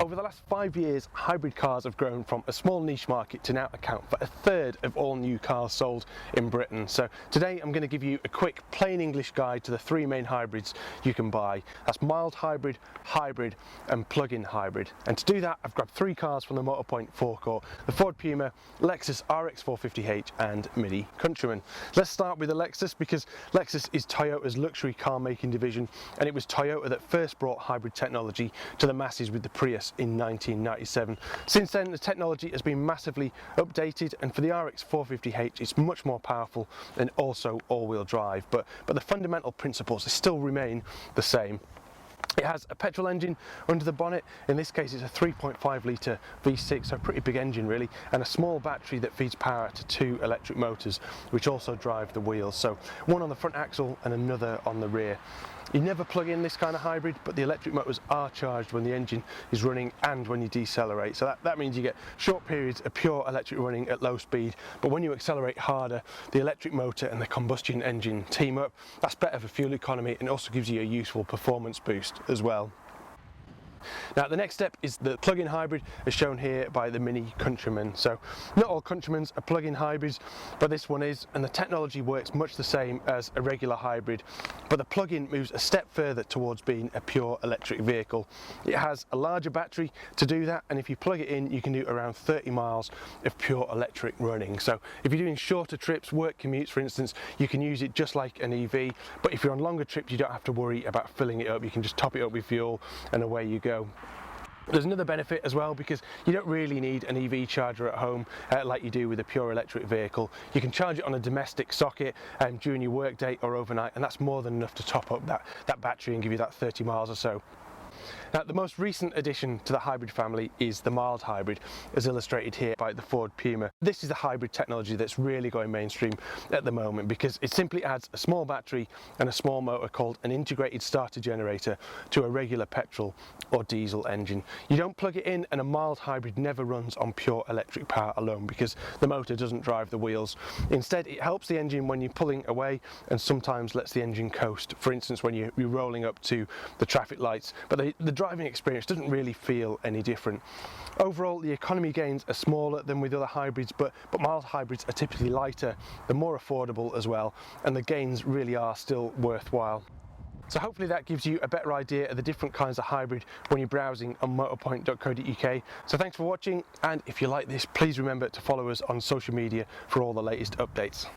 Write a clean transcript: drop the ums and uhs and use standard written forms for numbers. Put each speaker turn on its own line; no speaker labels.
Over the last 5 years, hybrid cars have grown from a small niche market to now account for a third of all new cars sold in Britain. So today I'm going to give you a quick plain English guide to the three main hybrids you can buy. That's mild hybrid, hybrid and plug-in hybrid. And to do that, I've grabbed three cars from the Motorpoint forecourt: the Ford Puma, Lexus RX450h and Mini Countryman. Let's start with the Lexus, because Lexus is Toyota's luxury car making division, and it was Toyota that first brought hybrid technology to the masses with the Prius in 1997. Since then, the technology has been massively updated, and for the RX450h it's much more powerful and also all-wheel drive, but the fundamental principles still remain the same. It has a petrol engine under the bonnet. In this case it's a 3.5 litre V6, so a pretty big engine really, and a small battery that feeds power to two electric motors which also drive the wheels, so one on the front axle and another on the rear. You never plug in this kind of hybrid, but the electric motors are charged when the engine is running and when you decelerate, so that means you get short periods of pure electric running at low speed, but when you accelerate harder, the electric motor and the combustion engine team up. That's better for fuel economy and also gives you a useful performance boost as well. Now the next step is the plug-in hybrid, as shown here by the Mini Countryman. So not all Countrymans are plug-in hybrids, but this one is, and the technology works much the same as a regular hybrid, but the plug-in moves a step further towards being a pure electric vehicle. It has a larger battery to do that, and if you plug it in you can do around 30 miles of pure electric running. So if you're doing shorter trips, work commutes for instance, you can use it just like an EV, but if you're on longer trips you don't have to worry about filling it up. You can just top it up with fuel and away you go. There's another benefit as well, because you don't really need an EV charger at home like you do with a pure electric vehicle. You can charge it on a domestic socket during your work day or overnight, and that's more than enough to top up that battery and give you that 30 miles or so. Now the most recent addition to the hybrid family is the mild hybrid, as illustrated here by the Ford Puma. This is the hybrid technology that's really going mainstream at the moment, because it simply adds a small battery and a small motor called an integrated starter generator to a regular petrol or diesel engine. You don't plug it in, and a mild hybrid never runs on pure electric power alone because the motor doesn't drive the wheels. Instead it helps the engine when you're pulling away, and sometimes lets the engine coast, for instance when you're rolling up to the traffic lights, but the driving experience doesn't really feel any different. Overall the economy gains are smaller than with other hybrids, but mild hybrids are typically lighter, they're more affordable as well, and the gains really are still worthwhile. So hopefully that gives you a better idea of the different kinds of hybrid when you're browsing on motorpoint.co.uk. So thanks for watching, and if you like this, please remember to follow us on social media for all the latest updates.